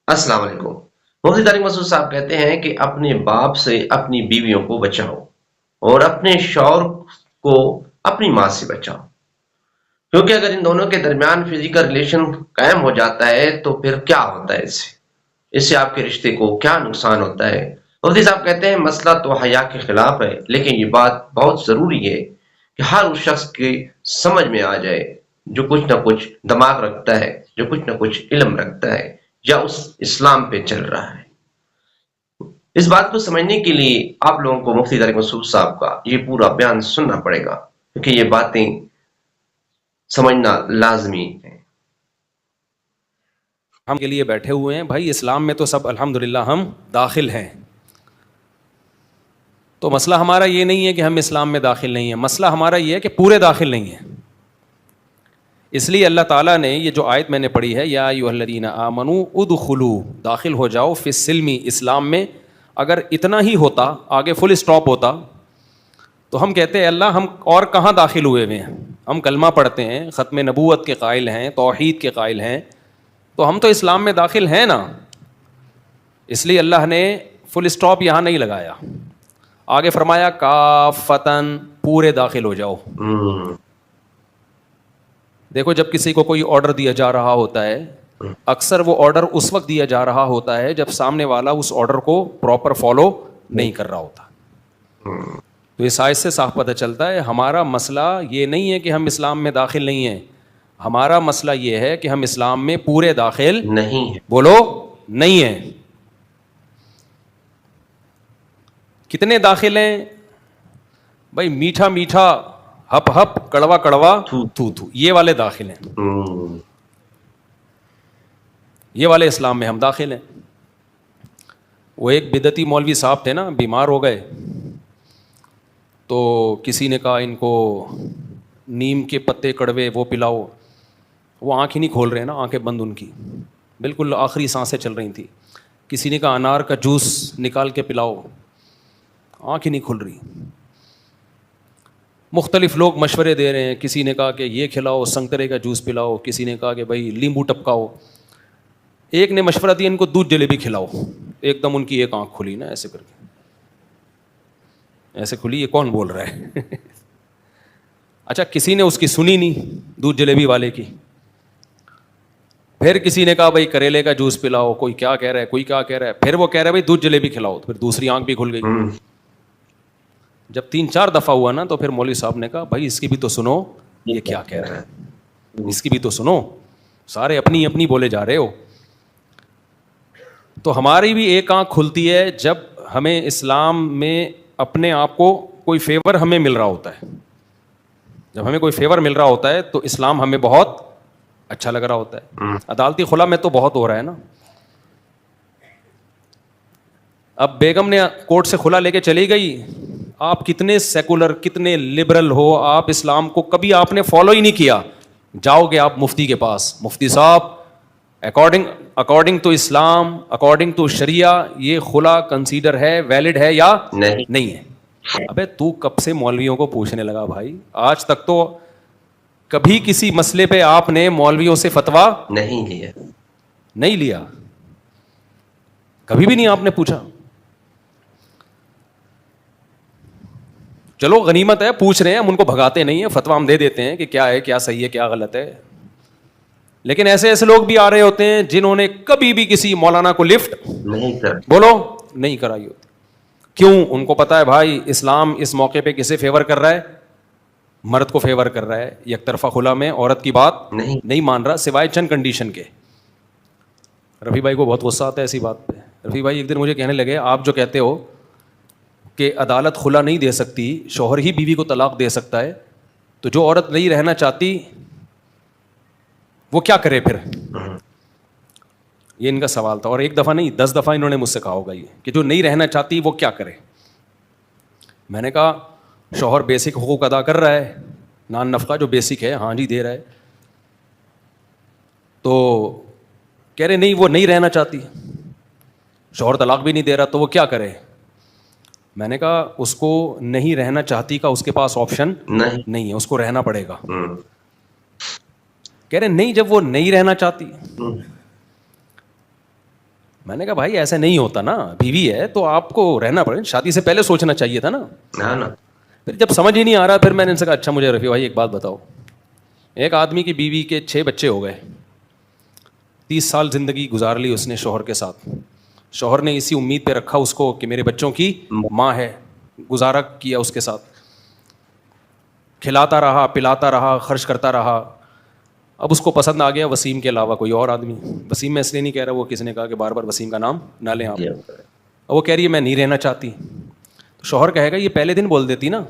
السلام علیکم۔ مفتی طارق مسعود صاحب کہتے ہیں کہ اپنے باپ سے اپنی بیویوں کو بچاؤ اور اپنے شوہر کو اپنی ماں سے بچاؤ، کیونکہ اگر ان دونوں کے درمیان فزیکل ریلیشن قائم ہو جاتا ہے تو پھر کیا ہوتا ہے، اس سے آپ کے رشتے کو کیا نقصان ہوتا ہے۔ مفتی صاحب کہتے ہیں مسئلہ تو حیا کے خلاف ہے، لیکن یہ بات بہت ضروری ہے کہ ہر اس شخص کی سمجھ میں آ جائے جو کچھ نہ کچھ دماغ رکھتا ہے، جو کچھ نہ کچھ علم رکھتا ہے یا اس اسلام پہ چل رہا ہے۔ اس بات کو سمجھنے کے لیے آپ لوگوں کو مفتی طارق مسعود صاحب کا یہ پورا بیان سننا پڑے گا، کیونکہ یہ باتیں سمجھنا لازمی ہے۔ ہم کے لیے بیٹھے ہوئے ہیں بھائی، اسلام میں تو سب الحمدللہ ہم داخل ہیں۔ تو مسئلہ ہمارا یہ نہیں ہے کہ ہم اسلام میں داخل نہیں ہیں، مسئلہ ہمارا یہ ہے کہ پورے داخل نہیں ہیں۔ اس لیے اللہ تعالیٰ نے یہ جو آیت میں نے پڑھی ہے، یا ایھا الذین آمنوا ادخلوا، داخل ہو جاؤ، فی السلم، اسلام میں، اگر اتنا ہی ہوتا، آگے فل اسٹاپ ہوتا، تو ہم کہتے ہیں اللہ ہم اور کہاں داخل ہوئے ہوئے ہیں؟ ہم کلمہ پڑھتے ہیں، ختم نبوت کے قائل ہیں، توحید کے قائل ہیں، تو ہم تو اسلام میں داخل ہیں نا۔ اس لیے اللہ نے فل اسٹاپ یہاں نہیں لگایا، آگے فرمایا کافتن، پورے داخل ہو جاؤ۔ دیکھو جب کسی کو کوئی آرڈر دیا جا رہا ہوتا ہے، اکثر وہ آرڈر اس وقت دیا جا رہا ہوتا ہے جب سامنے والا اس آرڈر کو پراپر فالو نہیں کر رہا ہوتا۔ تو اس آیت سے صاف پتہ چلتا ہے ہمارا مسئلہ یہ نہیں ہے کہ ہم اسلام میں داخل نہیں ہیں، ہمارا مسئلہ یہ ہے کہ ہم اسلام میں پورے داخل نہیں ہے۔ بولو نہیں ہیں۔ کتنے داخل ہیں بھائی؟ میٹھا میٹھا، ہپ ہپ، کڑوا کڑوا، تھو تھو، یہ والے داخل ہیں، یہ والے اسلام میں ہم داخل ہیں۔ وہ ایک بدعتی مولوی صاحب تھے نا، بیمار ہو گئے، تو کسی نے کہا ان کو نیم کے پتے کڑوے وہ پلاؤ، وہ آنکھ ہی نہیں کھول رہے نا، آنکھیں بند ان کی، بالکل آخری سانسیں چل رہی تھیں۔ کسی نے کہا انار کا جوس نکال کے پلاؤ، آنکھ ہی نہیں کھل رہی۔ مختلف لوگ مشورے دے رہے ہیں، کسی نے کہا کہ یہ کھلاؤ، سنگترے کا جوس پلاؤ، کسی نے کہا کہ بھائی لیمبو ٹپکاؤ، ایک نے مشورہ دیا ان کو دودھ جلیبی کھلاؤ۔ ایک دم ان کی ایک آنکھ کھلی نا، ایسے کر کے، ایسے کھلی، یہ کون بول رہا ہے؟ اچھا کسی نے اس کی سنی نہیں، دودھ جلیبی والے کی۔ پھر کسی نے کہا بھائی کریلے کا جوس پلاؤ، کوئی کیا کہہ رہا ہے، کوئی کیا کہہ رہا ہے، پھر وہ کہہ رہا ہے بھائی دودھ جلیبی کھلاؤ، پھر دوسری آنکھ بھی کھل گئی۔ جب 3-4 دفعہ ہوا نا، تو پھر مولوی صاحب نے کہا بھائی اس کی بھی تو سنو، یہ کیا کہہ رہا ہے، اس کی بھی تو سنو، سارے اپنی اپنی بولے جا رہے ہو۔ تو ہماری بھی ایک آنکھ کھلتی ہے جب ہمیں اسلام میں اپنے آپ کو کوئی فیور ہمیں مل رہا ہوتا ہے، جب ہمیں کوئی فیور مل رہا ہوتا ہے تو اسلام ہمیں بہت اچھا لگ رہا ہوتا ہے۔ عدالتی خلا میں تو بہت ہو رہا ہے نا۔ اب بیگم نے کورٹ سے خلا لے کے چلی گئی، آپ کتنے سیکولر، کتنے لبرل ہو، آپ اسلام کو کبھی آپ نے فالو ہی نہیں کیا، جاؤ گے آپ مفتی کے پاس، مفتی صاحب according to Islam, according to Sharia, یہ خلا کنسیڈر ہے، ویلڈ ہے یا نہیں ہے؟ ابے تو کب سے مولویوں کو پوچھنے لگا بھائی؟ آج تک تو کبھی کسی مسئلے پہ آپ نے مولویوں سے فتویٰ نہیں لیا، کبھی بھی نہیں آپ نے پوچھا۔ چلو غنیمت ہے، پوچھ رہے ہیں، ہم ان کو بھگاتے نہیں ہیں، فتویٰ ہم دے دیتے ہیں کہ کیا ہے، کیا صحیح ہے، کیا غلط ہے۔ لیکن ایسے ایسے لوگ بھی آ رہے ہوتے ہیں جنہوں نے کبھی بھی کسی مولانا کو لفٹ بولو نہیں کرائی ہوتی۔ کیوں؟ ان کو پتا ہے بھائی اسلام اس موقع پہ کسے فیور کر رہا ہے؟ مرد کو فیور کر رہا ہے، یک طرفہ خلا میں عورت کی بات نہیں مان رہا، سوائے چند کنڈیشن کے۔ رفیع بھائی کو بہت غصہ آتا ہے ایسی بات پہ۔ رفیع بھائی ایک دن مجھے کہنے لگے آپ جو کہتے ہو کہ عدالت خلا نہیں دے سکتی، شوہر ہی بیوی کو طلاق دے سکتا ہے، تو جو عورت نہیں رہنا چاہتی وہ کیا کرے پھر؟ یہ ان کا سوال تھا، اور ایک دفعہ نہیں 10 دفعہ انہوں نے مجھ سے کہا ہوگا یہ کہ جو نہیں رہنا چاہتی وہ کیا کرے۔ میں نے کہا شوہر بیسک حقوق ادا کر رہا ہے، نان نفقہ جو بیسک ہے، ہاں جی دے رہا ہے، تو کہہ رہے نہیں وہ نہیں رہنا چاہتی، شوہر طلاق بھی نہیں دے رہا، تو وہ کیا کرے؟ میں نے کہا اس کو نہیں رہنا چاہتی کا اس کے پاس آپشن نہیں ہے، اس کو رہنا پڑے گا۔ کہہ رہے نہیں جب وہ نہیں رہنا چاہتی، میں نے کہا بھائی ایسے نہیں ہوتا نا, بیوی ہے تو آپ کو رہنا پڑے, شادی سے پہلے سوچنا چاہیے تھا نا. پھر جب سمجھ ہی نہیں آ رہا پھر میں نے ان سے کہا اچھا مجھے رفیع بھائی ایک بات بتاؤ, ایک آدمی کی بیوی کے 6 بچے ہو گئے, 30 سال زندگی گزار لی اس نے شوہر کے ساتھ, شوہر نے اسی امید پہ رکھا اس کو کہ میرے بچوں کی ماں ہے, گزارا کیا اس کے ساتھ, کھلاتا رہا پلاتا رہا خرچ کرتا رہا. اب اس کو پسند آ گیا وسیم کے علاوہ کوئی اور آدمی. وسیم میں اس لیے نہیں کہہ رہا, وہ کسی نے کہا کہ بار بار وسیم کا نام نہ لیں آپ. وہ کہہ رہی ہے میں نہیں رہنا چاہتی. تو شوہر کہے گا یہ پہلے دن بول دیتی نا,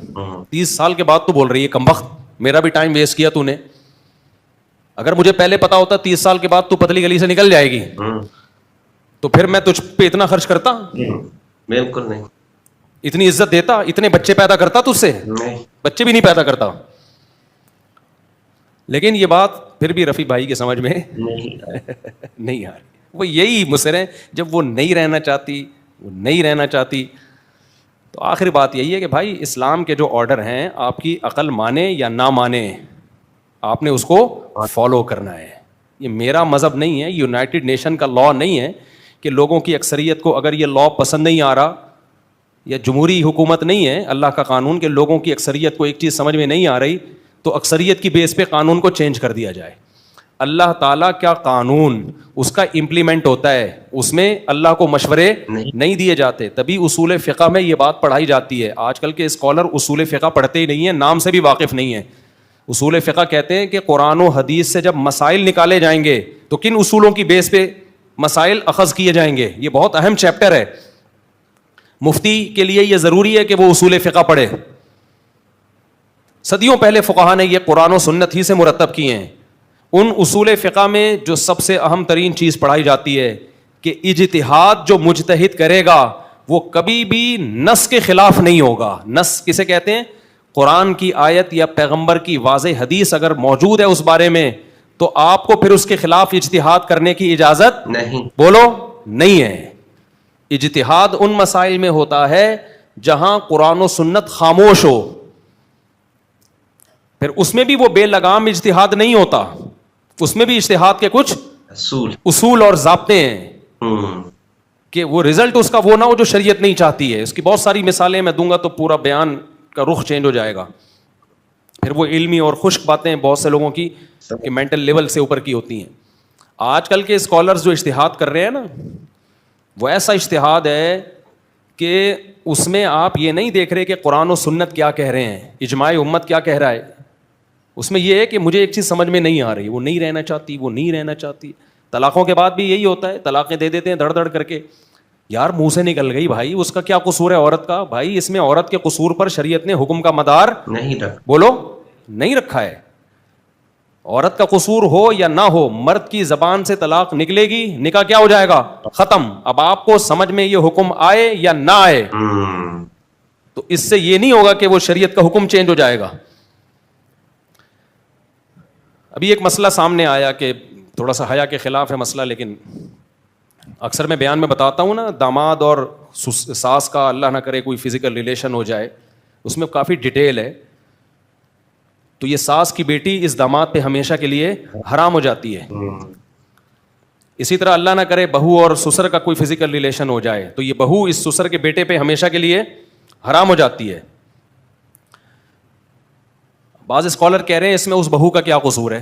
30 سال کے بعد تو بول رہی ہے کمبخت, میرا بھی ٹائم ویسٹ کیا تو نے. اگر مجھے پہلے پتا ہوتا 30 سال کے بعد تو پتلی گلی سے نکل جائے گی تو پھر میں تجھ پہ اتنا خرچ کرتا؟ بالکل نہیں. اتنی عزت دیتا, اتنے بچے پیدا کرتا تجھ سے؟ بچے بھی نہیں پیدا کرتا. لیکن یہ بات پھر بھی رفیع بھائی کے سمجھ میں نہیں آ رہی. وہ یہی مصر ہیں, جب وہ نہیں رہنا چاہتی وہ نہیں رہنا چاہتی. تو آخری بات یہی ہے کہ بھائی اسلام کے جو آرڈر ہیں آپ کی عقل مانے یا نہ مانے, آپ نے اس کو فالو کرنا ہے. یہ میرا مذہب نہیں ہے, یونائٹڈ نیشن کا لا نہیں ہے کہ لوگوں کی اکثریت کو اگر یہ لا پسند نہیں آ رہا, یا جمہوری حکومت نہیں ہے اللہ کا قانون کہ لوگوں کی اکثریت کو ایک چیز سمجھ میں نہیں آ رہی تو اکثریت کی بیس پہ قانون کو چینج کر دیا جائے. اللہ تعالیٰ کیا قانون اس کا امپلیمنٹ ہوتا ہے, اس میں اللہ کو مشورے نہیں دیے جاتے. تبھی اصول فقہ میں یہ بات پڑھائی جاتی ہے. آج کل کے اسکالر اصول فقہ پڑھتے ہی نہیں ہیں, نام سے بھی واقف نہیں ہیں. اصول فقہ کہتے ہیں کہ قرآن و حدیث سے جب مسائل نکالے جائیں گے تو کن اصولوں کی بیس پہ مسائل اخذ کیے جائیں گے. یہ بہت اہم چیپٹر ہے. مفتی کے لیے یہ ضروری ہے کہ وہ اصول فقہ پڑھے. صدیوں پہلے فقہا نے یہ قرآن و سنت ہی سے مرتب کیے ہیں. ان اصول فقہ میں جو سب سے اہم ترین چیز پڑھائی جاتی ہے کہ اجتہاد جو مجتہد کرے گا وہ کبھی بھی نص کے خلاف نہیں ہوگا. نص کسے کہتے ہیں؟ قرآن کی آیت یا پیغمبر کی واضح حدیث اگر موجود ہے اس بارے میں تو آپ کو پھر اس کے خلاف اجتہاد کرنے کی اجازت نہیں. بولو نہیں ہے. اجتہاد ان مسائل میں ہوتا ہے جہاں قرآن و سنت خاموش ہو, پھر اس میں بھی وہ بے لگام اجتہاد نہیں ہوتا, اس میں بھی اجتہاد کے کچھ اصول اور ضابطے ہیں کہ وہ رزلٹ اس کا وہ نہ ہو جو شریعت نہیں چاہتی ہے. اس کی بہت ساری مثالیں میں دوں گا تو پورا بیان کا رخ چینج ہو جائے گا. پھر وہ علمی اور خشک باتیں بہت سے لوگوں کی کہ مینٹل لیول سے اوپر کی ہوتی ہیں. آج کل کے اسکالرز جو اجتہاد کر رہے ہیں نا, وہ ایسا اجتہاد ہے کہ اس میں آپ یہ نہیں دیکھ رہے کہ قرآن و سنت کیا کہہ رہے ہیں, اجماع امت کیا کہہ رہا ہے. اس میں یہ ہے کہ مجھے ایک چیز سمجھ میں نہیں آ رہی, وہ نہیں رہنا چاہتی, وہ نہیں رہنا چاہتی. طلاقوں کے بعد بھی یہی ہوتا ہے, طلاقیں دے دیتے ہیں دھڑ دھڑ کر کے. یار منہ سے نکل گئی بھائی, اس کا کیا قصور ہے عورت کا؟ بھائی اس میں عورت کے قصور پر شریعت نے حکم کا مدار نہیں رکھا. بولو نہیں رکھا ہے. عورت کا قصور ہو یا نہ ہو, مرد کی زبان سے طلاق نکلے گی, نکاح کیا ہو جائے گا؟ ختم. اب آپ کو سمجھ میں یہ حکم آئے یا نہ آئے تو اس سے یہ نہیں ہوگا کہ وہ شریعت کا حکم چینج ہو جائے گا. ابھی ایک مسئلہ سامنے آیا کہ تھوڑا سا حیا کے خلاف ہے مسئلہ, لیکن اکثر میں بیان میں بتاتا ہوں نا, داماد اور ساس کا اللہ نہ کرے کوئی فزیکل ریلیشن ہو جائے, اس میں کافی ڈیٹیل ہے. تو یہ ساس کی بیٹی اس داماد پہ ہمیشہ کے لیے حرام ہو جاتی ہے. اسی طرح اللہ نہ کرے بہو اور سسر کا کوئی فزیکل ریلیشن ہو جائے تو یہ بہو اس سسر کے بیٹے پہ ہمیشہ کے لیے حرام ہو جاتی ہے. بعض اسکالر کہہ رہے ہیں اس میں اس بہو کا کیا قصور ہے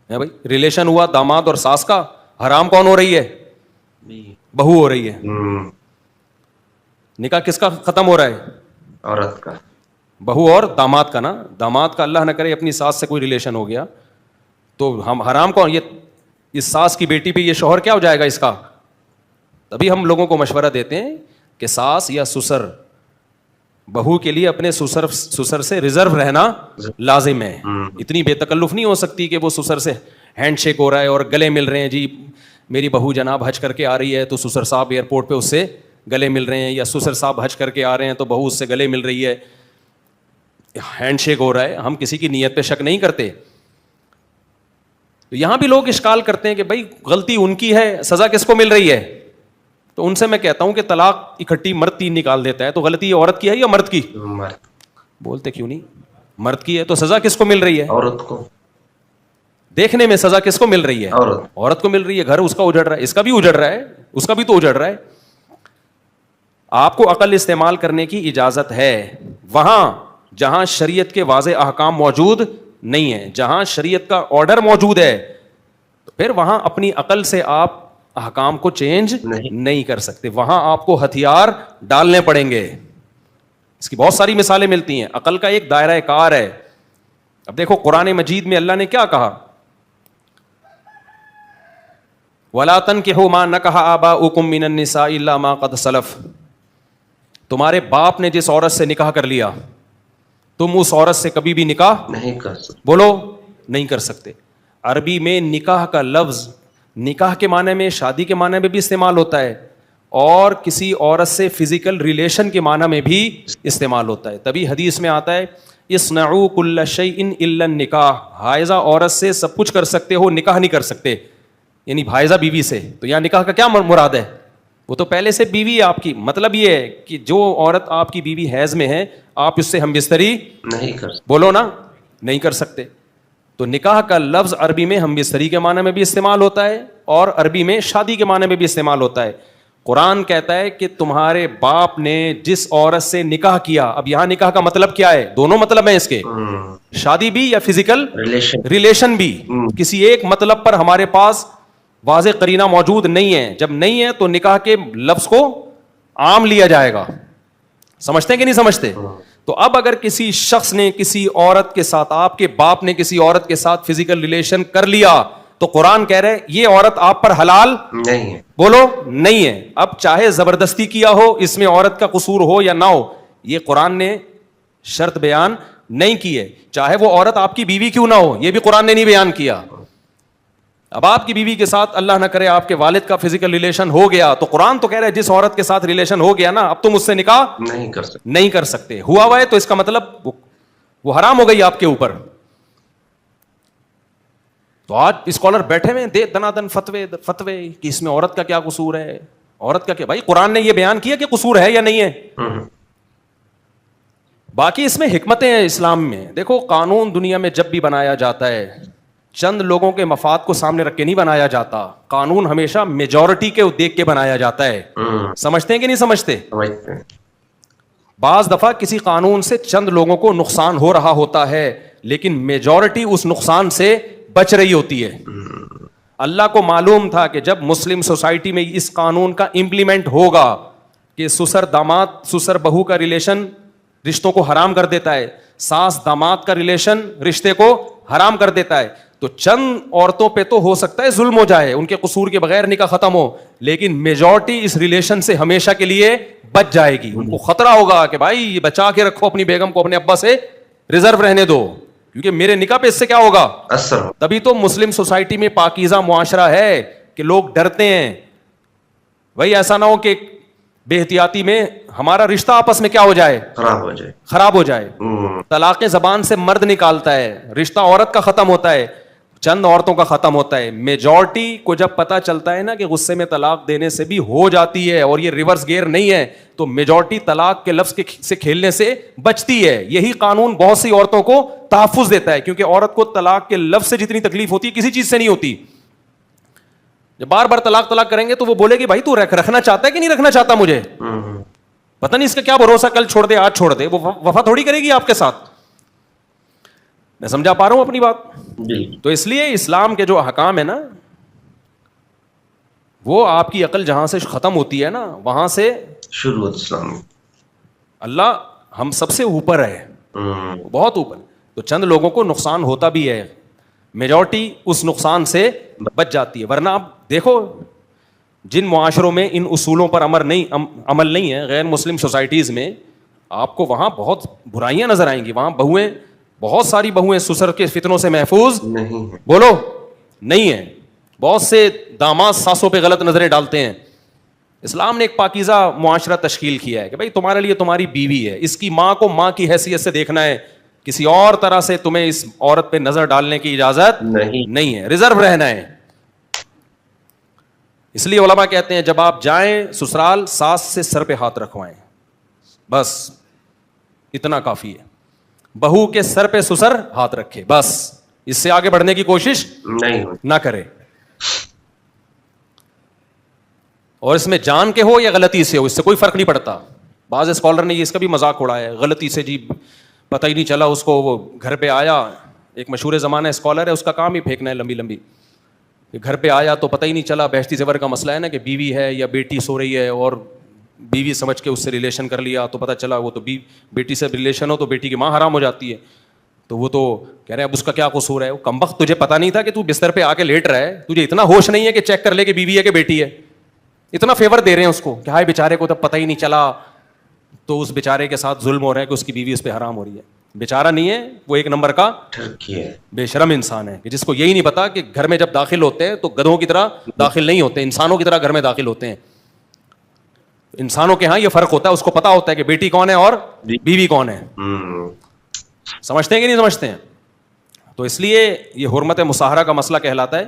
بھائی, ریلیشن ہوا داماد اور ساس کا, حرام کون ہو رہی ہے؟ بہو ہو رہی ہے. نکاح کس کا ختم ہو رہا ہے؟ عورت کا. بہو اور داماد کا نا. داماد کا اللہ نہ کرے اپنی ساس سے کوئی ریلیشن ہو گیا تو ہم حرام کون؟ یہ اس ساس کی بیٹی پہ یہ شوہر کیا ہو جائے گا اس کا. تبھی ہم لوگوں کو مشورہ دیتے ہیں کہ ساس یا سسر بہو کے لیے اپنے سسر سے ریزرو رہنا لازم ہے. اتنی بے تکلف نہیں ہو سکتی کہ وہ سسر سے ہینڈ شیک ہو رہا ہے اور گلے مل رہے ہیں, جی میری بہو جناب حج کر کے آ رہی ہے تو سسر صاحب ایئرپورٹ پہ اس سے گلے مل رہے ہیں, یا سسر صاحب حج کر کے آ رہے ہیں تو بہو اس سے گلے مل رہی ہے, ہینڈ شیک ہو رہا ہے. ہم کسی کی نیت پہ شک نہیں کرتے. تو یہاں بھی لوگ اشکال کرتے ہیں کہ بھائی غلطی ان کی ہے, سزا کس کو مل رہی ہے؟ تو ان سے میں کہتا ہوں کہ طلاق اکٹھی مرد 3 نکال دیتا ہے تو غلطی عورت کی ہے یا مرد کی؟ بولتے کیوں نہیں؟ مرد کی ہے تو سزا کس کو مل رہی ہے؟ عورت کو. دیکھنے میں سزا کس کو مل رہی ہے؟ عورت کو مل رہی ہے. گھر اس کا اجڑ رہا ہے, اس کا بھی اجڑ رہا ہے, اس کا بھی تو اجڑ رہا ہے. آپ کو عقل استعمال کرنے کی اجازت ہے وہاں جہاں شریعت کے واضح احکام موجود نہیں ہے. جہاں شریعت کا آرڈر موجود ہے تو پھر وہاں اپنی عقل سے آپ احکام کو چینج نہیں کر سکتے. وہاں آپ کو ہتھیار ڈالنے پڑیں گے. اس کی بہت ساری مثالیں ملتی ہیں. عقل کا ایک دائرہ کار ہے. اب دیکھو قرآن مجید میں اللہ نے کیا کہا, وَلَا تَنْكِحُوا مَا نَكَحَ آبَاؤُكُم مِّنَ النِّسَاءِ إِلَّا مَا قَدْ سَلَفَ. تمہارے باپ نے جس عورت سے نکاح کر لیا تم اس عورت سے کبھی بھی نکاح نہیں کر سکتے. بولو نہیں کر سکتے. عربی میں نکاح کا لفظ نکاح کے معنی میں, شادی کے معنی میں بھی استعمال ہوتا ہے, اور کسی عورت سے فزیکل ریلیشن کے معنی میں بھی استعمال ہوتا ہے. تبھی حدیث میں آتا ہے اصنعوا کل شیء الا النکاح. حائضہ عورت سے سب کچھ کر سکتے ہو, نکاح نہیں کر سکتے, یعنی حائضہ بیوی سے. تو یہاں نکاح کا کیا مراد ہے؟ وہ تو پہلے سے بیوی ہے آپ کی. مطلب یہ ہے کہ جو عورت آپ کی بیوی حیض میں ہے آپ اس سے ہم بستری نہیں کر سکتے. بولو نا, نہیں کر سکتے. تو نکاح کا لفظ عربی میں ہم بستری کے معنی میں بھی استعمال ہوتا ہے اور عربی میں شادی کے معنی میں بھی استعمال ہوتا ہے. قرآن کہتا ہے کہ تمہارے باپ نے جس عورت سے نکاح کیا. اب یہاں نکاح کا مطلب کیا ہے؟ دونوں مطلب ہیں اس کے, شادی بھی یا فزیکل ریلیشن بھی. کسی ایک مطلب پر ہمارے پاس واضح قرینہ موجود نہیں ہے. جب نہیں ہے تو نکاح کے لفظ کو عام لیا جائے گا. سمجھتے ہیں کہ نہیں سمجھتے؟ تو اب اگر کسی شخص نے کسی عورت کے ساتھ, آپ کے باپ نے کسی عورت کے ساتھ فزیکل ریلیشن کر لیا تو قرآن کہہ رہے یہ عورت آپ پر حلال نہیں ہے. بولو نہیں ہے. اب چاہے زبردستی کیا ہو, اس میں عورت کا قصور ہو یا نہ ہو, یہ قرآن نے شرط بیان نہیں کی ہے. چاہے وہ عورت آپ کی بیوی کیوں نہ ہو, یہ بھی قرآن نے نہیں بیان کیا. اب آپ کی بیوی کے ساتھ اللہ نہ کرے آپ کے والد کا فزیکل ریلیشن ہو گیا تو قرآن تو کہہ رہا ہے جس عورت کے ساتھ ریلیشن ہو گیا نا اب تم اس سے نکاح نہیں کر سکتے. ہوا ہوا ہے تو اس کا مطلب وہ حرام ہو گئی آپ کے اوپر. تو آج اسکالر بیٹھے ہوئے دے دنادن فتوے کہ اس میں عورت کا کیا قصور ہے, عورت کا کیا. بھائی قرآن نے یہ بیان کیا کہ قصور ہے یا نہیں ہے. باقی اس میں حکمتیں ہیں اسلام میں. دیکھو قانون دنیا میں جب بھی بنایا جاتا ہے چند لوگوں کے مفاد کو سامنے رکھ کے نہیں بنایا جاتا. قانون ہمیشہ میجورٹی کے دیکھ کے بنایا جاتا ہے. سمجھتے ہیں کہ نہیں سمجھتے؟ بعض دفعہ کسی قانون سے چند لوگوں کو نقصان ہو رہا ہوتا ہے لیکن میجورٹی اس نقصان سے بچ رہی ہوتی ہے. اللہ کو معلوم تھا کہ جب مسلم سوسائٹی میں اس قانون کا امپلیمنٹ ہوگا کہ سسر داماد سسر بہو کا ریلیشن رشتوں کو حرام کر دیتا ہے, ساس داماد کا ریلیشن رشتے کو حرام کر دیتا ہے, تو چند عورتوں پہ تو ہو سکتا ہے ظلم ہو جائے, ان کے قصور کے بغیر نکاح ختم ہو, لیکن میجورٹی اس ریلیشن سے ہمیشہ کے لیے بچ جائے گی. ان کو خطرہ ہوگا کہ بھائی یہ بچا کے رکھو اپنی بیگم کو, اپنے ابا سے ریزرو رہنے دو کیونکہ میرے نکاح پہ اس سے کیا ہوگا اثر. تبھی تو مسلم سوسائٹی میں پاکیزہ معاشرہ ہے کہ لوگ ڈرتے ہیں بھائی ایسا نہ ہو کہ بے احتیاطی میں ہمارا رشتہ آپس میں کیا ہو جائے, خراب ہو جائے. طلاق زبان سے مرد نکالتا ہے, رشتہ عورت کا ختم ہوتا ہے, چند عورتوں کا ختم ہوتا ہے. میجورٹی کو جب پتا چلتا ہے نا کہ غصے میں طلاق دینے سے بھی ہو جاتی ہے اور یہ ریورس گیئر نہیں ہے تو میجورٹی طلاق کے لفظ سے کھیلنے سے بچتی ہے. یہی قانون بہت سی عورتوں کو تحفظ دیتا ہے کیونکہ عورت کو طلاق کے لفظ سے جتنی تکلیف ہوتی ہے کسی چیز سے نہیں ہوتی. جب بار بار طلاق کریں گے تو وہ بولے گی بھائی تو رکھنا چاہتا ہے کہ نہیں رکھنا چاہتا مجھے, پتہ نہیں اس کا کیا بھروسہ, کل چھوڑ دے آج چھوڑ دے, وہ وفا تھوڑی کرے گی آپ کے ساتھ. میں سمجھا پا رہا ہوں اپنی بات؟ تو اس لیے اسلام کے جو احکام ہے نا وہ آپ کی عقل جہاں سے ختم ہوتی ہے نا وہاں سے شروع اسلام. اللہ ہم سب سے اوپر ہے, بہت اوپر. تو چند لوگوں کو نقصان ہوتا بھی ہے, میجورٹی اس نقصان سے بچ جاتی ہے. ورنہ آپ دیکھو جن معاشروں میں ان اصولوں پر عمل نہیں ہے, غیر مسلم سوسائٹیز میں, آپ کو وہاں بہت برائیاں نظر آئیں گی. وہاں بہویں, بہت ساری بہویں سسر کے فتنوں سے محفوظ نہیں, بولو نہیں ہے. بہت سے داماد ساسوں پہ غلط نظریں ڈالتے ہیں. اسلام نے ایک پاکیزہ معاشرہ تشکیل کیا ہے کہ بھائی تمہارے لیے تمہاری بیوی ہے, اس کی ماں کو ماں کی حیثیت سے دیکھنا ہے, کسی اور طرح سے تمہیں اس عورت پہ نظر ڈالنے کی اجازت نہیں ہے, ریزرو رہنا ہے. اس لیے علماء کہتے ہیں جب آپ جائیں سسرال ساس سے سر پہ ہاتھ رکھوائیں, بس اتنا کافی ہے. بہو کے سر پہ سسر ہاتھ رکھے, بس اس سے آگے بڑھنے کی کوشش نہیں نہ کرے. اور اس میں جان کے ہو یا غلطی سے ہو, اس سے کوئی فرق نہیں پڑتا. بعض اسکالر نے اس کا بھی مذاق اڑایا ہے, غلطی سے جی پتہ ہی نہیں چلا اس کو, وہ گھر پہ آیا, ایک مشہور زمانہ اسکالر ہے, اس کا کام ہی پھینکنا ہے لمبی لمبی, گھر پہ آیا تو پتہ ہی نہیں چلا, بہشتی زیور کا مسئلہ ہے نا کہ بیوی ہے یا بیٹی سو رہی ہے, اور بیوی سمجھ کے اس سے ریلیشن کر لیا, تو پتہ چلا وہ تو بیٹی سے ریلیشن ہو تو بیٹی کی ماں حرام ہو جاتی ہے. تو وہ تو کہہ رہے ہیں اب اس کا کیا قصور ہے, وہ کمبخت تجھے پتہ نہیں تھا کہ تو بستر پہ آ کے لیٹ رہا ہے, تجھے اتنا ہوش نہیں ہے کہ چیک کر لے کہ بیوی ہے کہ بیٹی ہے. اتنا فیور دے رہے ہیں اس کو کہ ہائے بیچارے کو تب پتہ ہی نہیں چلا, تو اس بیچارے کے ساتھ ظلم ہو رہا ہے کہ اس کی بیوی اس پہ حرام ہو رہی ہے. بیچارہ نہیں ہے, وہ ایک نمبر کا بے شرم انسان ہے کہ جس کو یہی نہیں پتا کہ گھر میں جب داخل ہوتے ہیں تو گدھوں کی طرح داخل نہیں ہوتے, انسانوں کی طرح گھر میں داخل ہوتے ہیں. انسانوں کے ہاں یہ فرق ہوتا ہے, اس کو پتا ہوتا ہے کہ بیٹی کون ہے اور بیوی کون ہے. سمجھتے ہیں کہ نہیں سمجھتے ہیں؟ تو اس لیے یہ حرمت مصاہرہ کا مسئلہ کہلاتا ہے.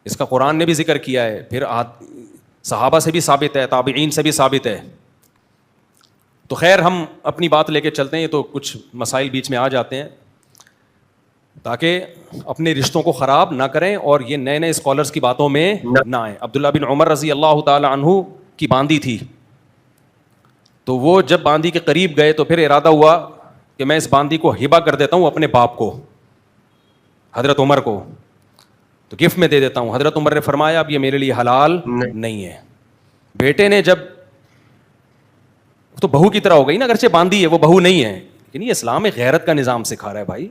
اس کا قرآن نے بھی ذکر کیا ہے, پھر صحابہ سے بھی ثابت ہے, تابعین سے بھی ثابت ہے. تو خیر ہم اپنی بات لے کے چلتے ہیں, تو کچھ مسائل بیچ میں آ جاتے ہیں تاکہ اپنے رشتوں کو خراب نہ کریں اور یہ نئے نئے اسکالرس کی باتوں میں نہ آئیں. عبداللہ بن عمر رضی اللہ تعالی عنہ کی باندی تھی, تو وہ جب باندی کے قریب گئے تو پھر ارادہ ہوا کہ میں اس باندی کو ہبہ کر دیتا ہوں اپنے باپ کو, حضرت عمر کو, تو گفٹ میں دے دیتا ہوں. حضرت عمر نے فرمایا اب یہ میرے لیے حلال نہیں ہے. بیٹے نے جب, تو بہو کی طرح ہو گئی نا, اگرچہ باندھی ہے وہ بہو نہیں ہے, لیکن یہ اسلام ایک غیرت کا نظام سکھا رہا ہے بھائی.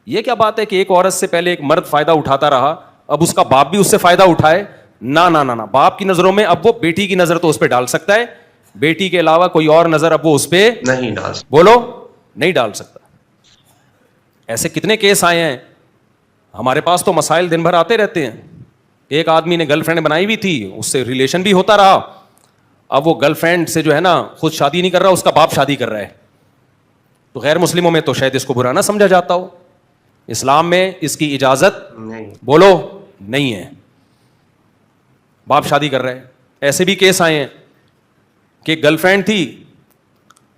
یہ کیا بات ہے کہ ایک عورت سے پہلے ایک مرد فائدہ اٹھاتا رہا, اب اس کا باپ بھی اس سے فائدہ اٹھائے؟ نہ نہ نہ, باپ کی نظروں میں اب وہ بیٹی کی نظر تو اس پہ ڈال سکتا ہے, بیٹی کے علاوہ کوئی اور نظر اب وہ اس پہ نہیں ڈال سکتا. بولو نہیں ڈال سکتا. ایسے کتنے کیس آئے ہیں ہمارے پاس, تو مسائل دن بھر آتے رہتے ہیں. ایک آدمی نے گرل فرینڈ بنائی ہوئی تھی, اس سے ریلیشن بھی ہوتا رہا, اب وہ گرل فرینڈ سے جو ہے نا خود شادی نہیں کر رہا, اس کا باپ شادی کر رہا ہے. تو غیر مسلموں میں تو شاید اس کو برا نہ سمجھا جاتا ہو, اسلام میں اس کی اجازت نہیں, بولو نہیں ہے, باپ شادی کر رہا ہے. ایسے بھی کیس آئے ہیں کہ گرل فرینڈ تھی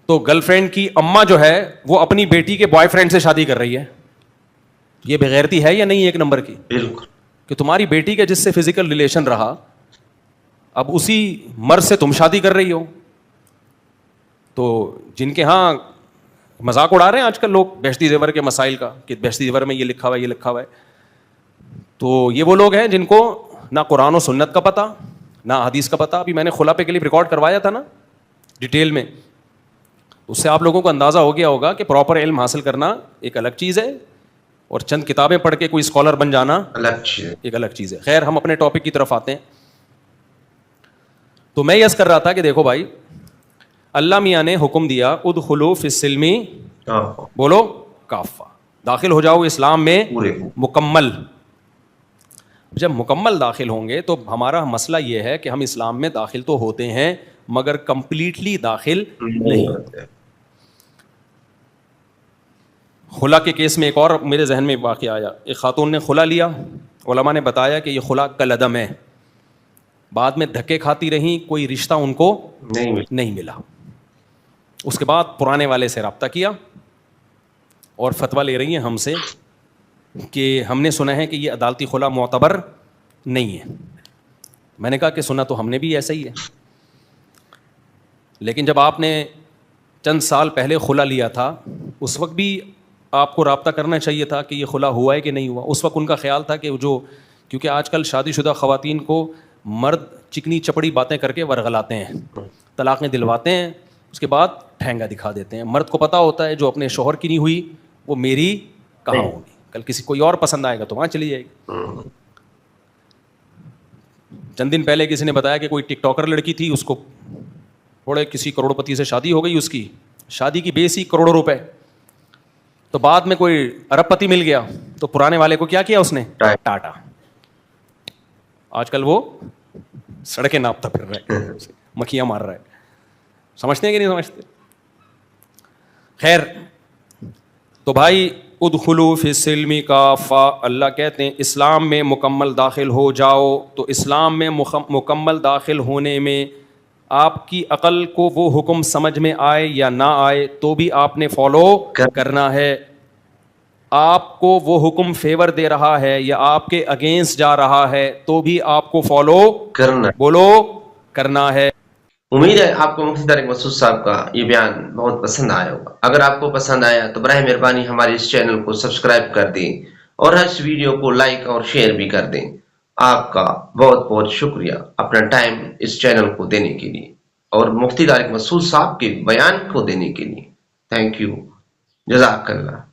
تو گرل فرینڈ کی اماں جو ہے وہ اپنی بیٹی کے بوائے فرینڈ سے شادی کر رہی ہے. یہ بغیرتی ہے یا نہیں ایک نمبر کی؟ بالکل. کہ تمہاری بیٹی کا جس سے فزیکل ریلیشن رہا, اب اسی مرد سے تم شادی کر رہی ہو. تو جن کے ہاں مذاق اڑا رہے ہیں آج کل لوگ بہشتی زیور کے مسائل کا, کہ بہشتی زیور میں یہ لکھا ہوا ہے, یہ لکھا ہوا ہے, تو یہ وہ لوگ ہیں جن کو نہ قرآن و سنت کا پتہ نہ حدیث کا پتہ. ابھی میں نے خلا پہ کلپ ریکارڈ کروایا تھا نا ڈیٹیل میں, اس سے آپ لوگوں کو اندازہ ہو گیا ہوگا کہ پراپر علم حاصل کرنا ایک الگ چیز ہے, اور چند کتابیں پڑھ کے کوئی اسکالر بن جانا ایک الگ چیز ہے. خیر ہم اپنے ٹاپک کی طرف آتے ہیں. تو میں یس کر رہا تھا کہ دیکھو بھائی, اللہ میاں نے حکم دیا ادخلوا فی السلم, بولو کافہ, داخل ہو جاؤ اسلام میں مکمل. جب مکمل داخل ہوں گے تو ہمارا مسئلہ یہ ہے کہ ہم اسلام میں داخل تو ہوتے ہیں مگر کمپلیٹلی داخل نہیں ہوتے. خلا کے کیس میں ایک اور میرے ذہن میں واقعہ آیا. ایک خاتون نے خلا لیا, علماء نے بتایا کہ یہ خلا کالعدم ہے, بعد میں دھکے کھاتی رہیں, کوئی رشتہ ان کو نہیں ملا. اس کے بعد پرانے والے سے رابطہ کیا اور فتویٰ لے رہی ہیں ہم سے کہ ہم نے سنا ہے کہ یہ عدالتی خلا معتبر نہیں ہے. میں نے کہا کہ سنا تو ہم نے بھی ایسا ہی ہے, لیکن جب آپ نے چند سال پہلے خلا لیا تھا اس وقت بھی آپ کو رابطہ کرنا چاہیے تھا کہ یہ خلا ہوا ہے کہ نہیں ہوا. اس وقت ان کا خیال تھا کہ جو, کیونکہ آج کل شادی شدہ خواتین کو مرد چکنی چپڑی باتیں کر کے ورغلاتے ہیں, طلاقیں دلواتے ہیں, اس کے بعد ٹھینگا دکھا دیتے ہیں. مرد کو پتہ ہوتا ہے جو اپنے شوہر کی نہیں ہوئی وہ میری کہاں ہوگی, کل کسی کوئی اور پسند آئے گا تو وہاں چلی جائے گی. چند دن پہلے کسی نے بتایا کہ کوئی ٹک ٹاکر لڑکی تھی, اس کو تھوڑے کسی کروڑ پتی سے شادی ہو گئی, اس کی شادی کی بیس ہی کروڑوں روپے, تو بعد میں کوئی ارب پتی مل گیا تو پرانے والے کو کیا کیا اس نے, ٹاٹا. آج کل وہ سڑکیں ناپتا پھر رہا ہے, مکھیاں مار رہا ہے. سمجھتے ہیں کہ نہیں سمجھتے؟ خیر تو بھائی ادخلوا فی السلم کافہ, اللہ کہتے ہیں اسلام میں مکمل داخل ہو جاؤ. تو اسلام میں مکمل داخل ہونے میں آپ کی عقل کو وہ حکم سمجھ میں آئے یا نہ آئے تو بھی آپ نے فالو کرنا ہے. آپ کو وہ حکم فیور دے رہا ہے یا آپ کے اگینسٹ جا رہا ہے تو بھی آپ کو فالو کرنا. بولو کرنا ہے. امید ہے آپ کو مفتی طارق مسعود صاحب کا یہ بیان بہت پسند آیا ہوگا. اگر آپ کو پسند آیا تو براہ مہربانی ہمارے اس چینل کو سبسکرائب کر دیں اور اس ویڈیو کو لائک اور شیئر بھی کر دیں. آپ کا بہت بہت شکریہ اپنا ٹائم اس چینل کو دینے کے لیے اور مفتی طارق مسعود صاحب کے بیان کو دینے کے لیے. Thank you. جزاک اللہ.